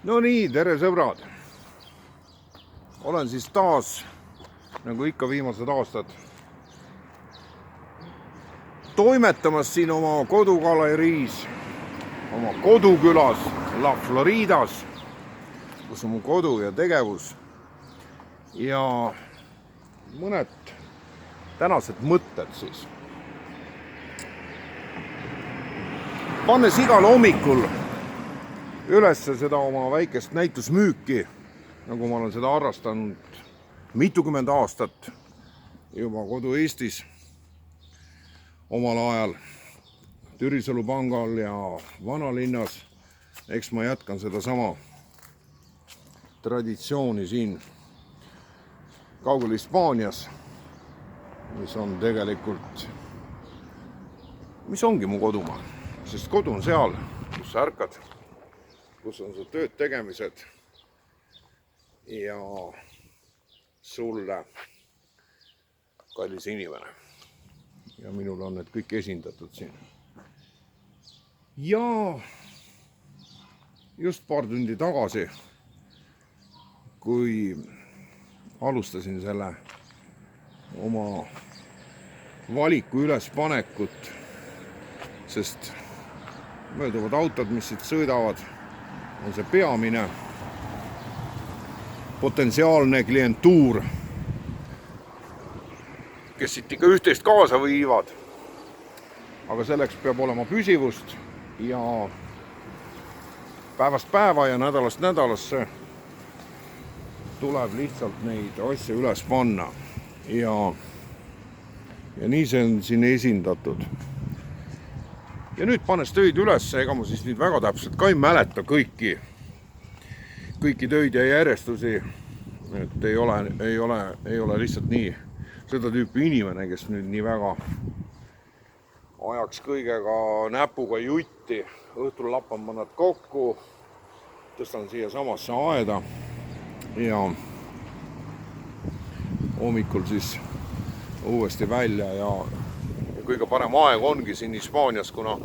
No nii, tere sõbrad! Olen siis taas, nagu ikka viimased aastad, toimetamas siin oma kodugaleriis, oma kodukülas La Floridas, kus on mu kodu ja tegevus. Ja mõned tänased mõtted siis. Pannes igal hommikul üles seda oma väikest näitusmüüki, nagu ma olen seda harrastanud mitukümmend aastat juba kodu Eestis, omal ajal Türisalu pangal ja vanalinnas. Eks ma jätkan seda sama traditsiooni siin kaugel Hispaanias, mis on tegelikult, mis ongi mu kodumaa, sest kodu on seal, kus sa ärkad, kus on su tööd tegemised ja sulle kallis inimene. Ja minul on need kõik esindatud siin. Ja just paar tundi tagasi, kui alustasin selle oma valiku ülespanekut, sest mööduvad autod, mis siit sõidavad, on see peamine potentsiaalne klientuur, kes siit ikka üht-teist kaasa viivad. Aga selleks peab olema püsivust ja päevast päeva ja nädalast nädalasse tuleb lihtsalt neid asju üles panna. Ja nii see on siin esindatud. Ja nüüd pannes töid üles, ega ma siis nüüd väga täpselt ka ei mäleta kõiki töid ja järjestusi, et ei ole lihtsalt nii seda tüüpi inimene, kes nüüd nii väga ajaks kõigega näpuga jutti. Õhtul lappan ma nad kokku, tõstan siia samasse aeda ja hommikul siis uuesti välja ja kõige parem aeg ongi siin Hispaanias, kuna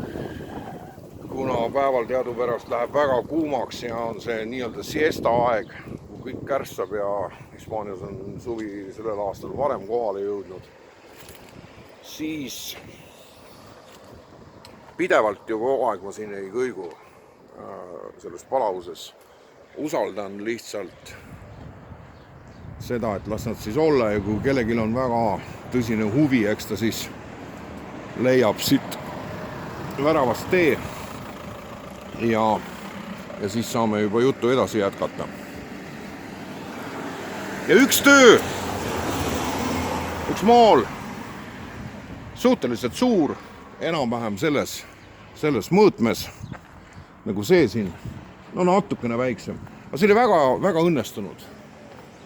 päeval teadupärast läheb väga kuumaks ja on see nii-öelda siesta aeg, kui kõik kärssab ja Hispaanias on suvi sellel aastal varem kohale jõudnud. Siis pidevalt ju kogu aeg ma siin ei kõigu selles palavuses. Usaldan lihtsalt seda, et las nad siis olla ja kui kellelgi on väga tõsine huvi, eks ta siis leiab siit väravast tee ja siis saame juba juttu edasi jätkata. Ja üks töö, üks maal, suhteliselt suur, enam-vähem selles mõõtmes, nagu see siin, no natukene väiksem, aga see oli väga õnnestunud.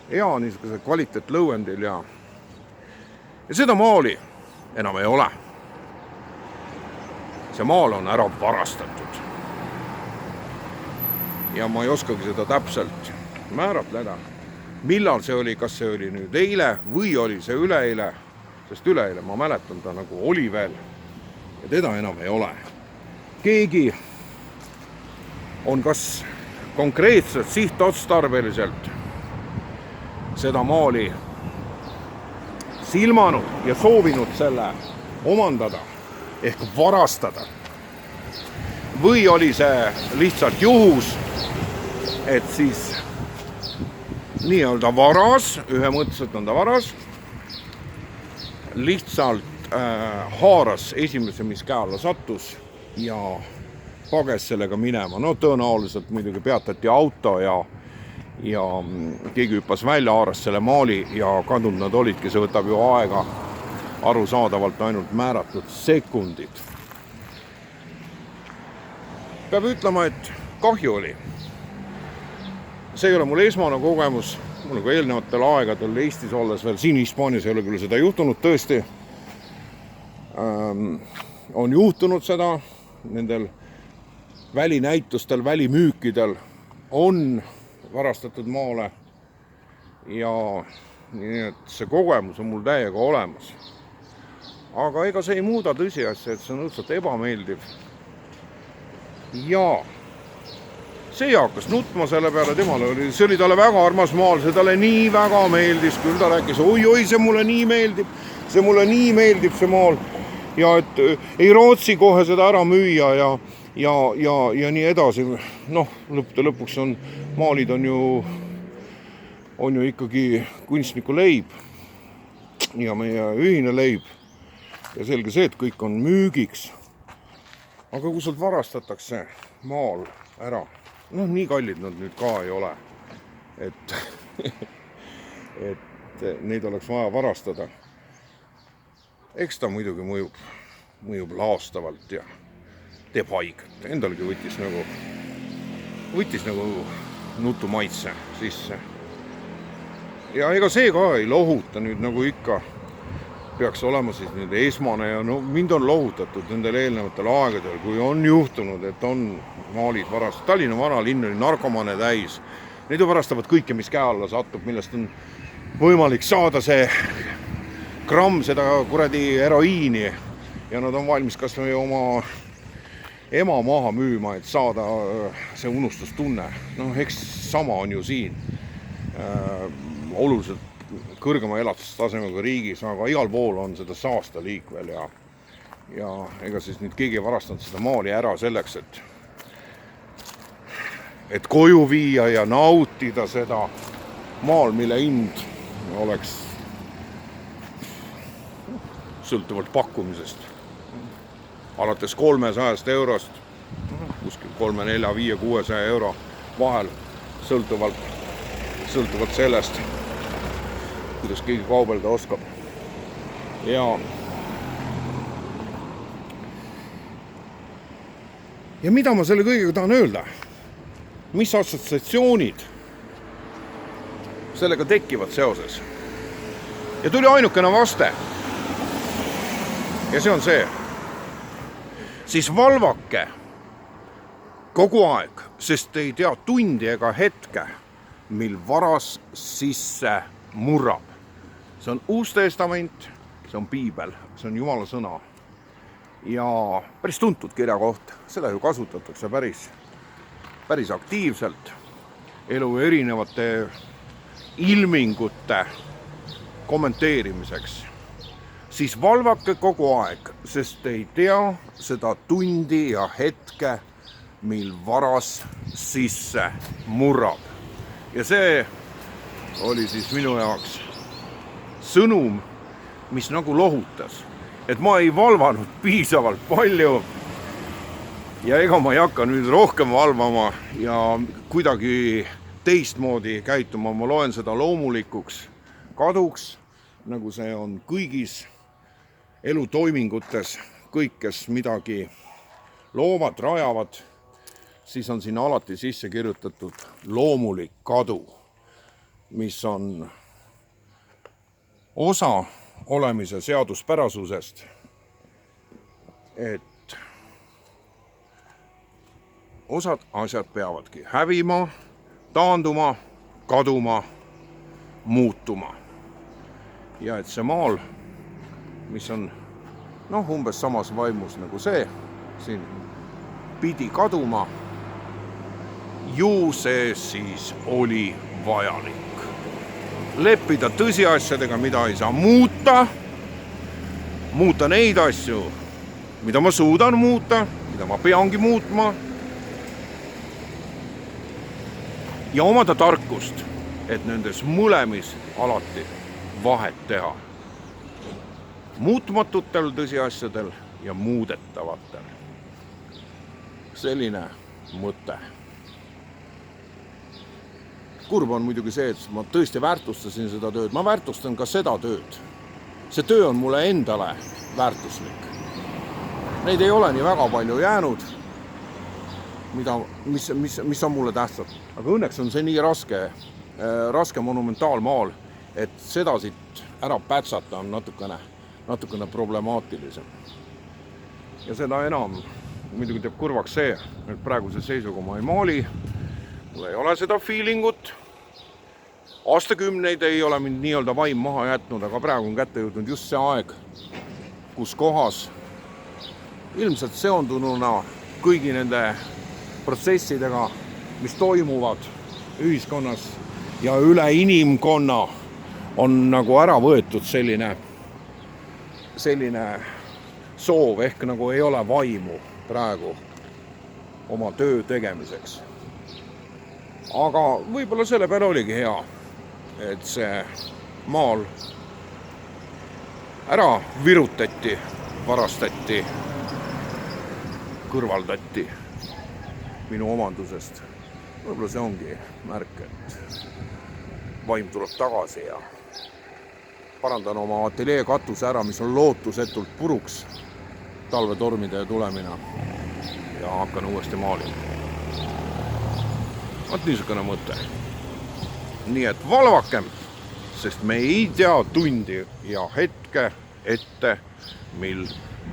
Hea niisuguse kvaliteet lõuendil ja seda maali enam ei ole. See maal on ära varastatud. Ja ma ei oskagi seda täpselt määratleda, millal see oli, kas see oli nüüd eile või oli see üleeile, sest üleeile ma mäletan ta nagu oli veel ja teda enam ei ole. Keegi on kas konkreetselt sihtotstarbeliselt seda maali silmanud ja soovinud selle omandada ehk varastada. Või oli see lihtsalt juhus, et siis nii-öelda varas, ühemõtteliselt on ta varas, lihtsalt haaras esimese, mis käe alla sattus ja pages sellega minema. No tõenäoliselt muidugi peatati auto ja keegi hüppas välja, haaras selle maali ja kadunud nad olidki. See võtab ju aega arusaadavalt ainult määratud sekundid. Peab ütlema, et kahju oli. See ei ole mul esmane kogemus. Mul on ka eelnevatel aegadel Eestis olles veel, siin Hispaanias ei ole küll seda juhtunud tõesti. On juhtunud seda, nendel välinäitustel, välimüükidel on varastatud maale ja nii et see kogemus on mul täiega olemas. Aga ega see ei muuda tõsiasja, et see on õudselt ebameeldiv. Ja see hakkas nutma selle peale, see oli talle väga armas maal, see talle nii väga meeldis, küll ta rääkis, oi, see mulle nii meeldib, see maal ja et ei Rootsi kohe seda ära müüa ja nii edasi. Noh, lõpuks on maalid on ju ikkagi kunstniku leib ja meie ühine leib ja selge see, et kõik on müügiks. Aga kui sult varastatakse maal ära, nii kallid nad nüüd ka ei ole, et neid oleks vaja varastada. Eks ta muidugi mõjub laastavalt ja teeb haiget. Endalgi võttis nagu nutu maitse sisse. Ja ega see ka ei lohuta nüüd nagu ikka. Peaks olema siis nüüd esmane ja mind on lohutatud nendel eelnevatel aegadel, kui on juhtunud, et on maalid varastatud. Tallinna vanalinn oli narkomane täis. Neid varastavad kõike, mis käe alla satub, millest on võimalik saada see gramm seda kuradi heroiini ja nad on valmis kas või oma ema maha müüma, et saada see unustustunne. Eks sama on ju siin oluliselt kõrgema elatustasemega riigis, aga igal pool on seda saastaliik veel ja ega siis nüüd keegi ei varastanud seda maali ära selleks, et koju viia ja nautida seda maal, mille hind oleks sõltuvalt pakkumisest. Alates 300 eurost, kuskil 3, 4, 5, 600 euro vahel, sõltuvalt sellest, kuidas keegi kaubelda oskab. Ja mida ma selle kõigega tahan öelda? Mis assotsiatsioonid sellega tekivad seoses? Ja tuli ainukene vaste. Ja see on see. Siis valvake kogu aeg, sest ei tea tundi ega hetke, mil varas sisse murrab. See on Uus Testament, see on piibel, see on Jumala sõna. Ja päris tuntud kirjakoht, seda ju kasutatakse päris aktiivselt elu erinevate ilmingute kommenteerimiseks. Siis valvake kogu aeg, sest ei tea seda tundi ja hetke, mil varas sisse murrab. Ja see oli siis minu jaoks sõnum, mis nagu lohutas, et ma ei valvanud piisavalt palju ja ega ma ei hakka nüüd rohkem valvama ja kuidagi teistmoodi käituma. Ma loen seda loomulikuks kaduks, nagu see on kõigis elutoimingutes, kõik, kes midagi loovad, rajavad, siis on siin alati sisse kirjutatud loomulik kadu, mis on osa olemise seaduspärasusest, et osad asjad peavadki hävima, taanduma, kaduma, muutuma. Ja et see maal, mis on umbes samas vaimus nagu see, siin pidi kaduma, ju see siis oli vajalik. Leppida tõsiasjadega, mida ei saa muuta neid asju, mida ma suudan muuta, mida ma peangi muutma, ja omada tarkust, et nendes mõlemis alati vahet teha. Muutmatutel tõsiasjadel ja muudetavatel. Selline mõte. Kurb on muidugi see, et ma tõesti väärtustasin seda tööd. Ma väärtustan ka seda tööd. See töö on mulle endale väärtuslik. Neid ei ole nii väga palju jäänud, mis on mulle tähtsad. Aga õnneks on see nii raske monumentaalmaal, et seda siit ära pätsata on natukene problemaatilisem. Ja seda enam muidugi teeb kurvaks see, et praeguse seisuga ma ei maali, mul ei ole seda feelingut. Aastakümneid ei ole mind nii-öelda vaim maha jätnud, aga praegu on kätte jõudnud just see aeg, kus kohas ilmselt seondununa kõigi nende protsessidega mis toimuvad ühiskonnas ja üle inimkonna, on nagu ära võetud selline soov, ehk nagu ei ole vaimu praegu oma töö tegemiseks. Aga võib-olla selle peale oligi hea, et see maal ära virutati, varastati, kõrvaldati minu omandusest. Võib-olla see ongi märk, et vaim tuleb tagasi ja parandan oma ateljee katuse ära, mis on lootusetult puruks talvetormide tulemina, ja hakkan uuesti maalima. Vaat niisugune mõte. Nii et valvakem, sest me ei tea tundi ja hetke ette, mil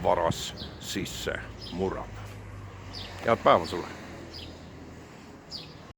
varas sisse murrab. Head päeva sulle!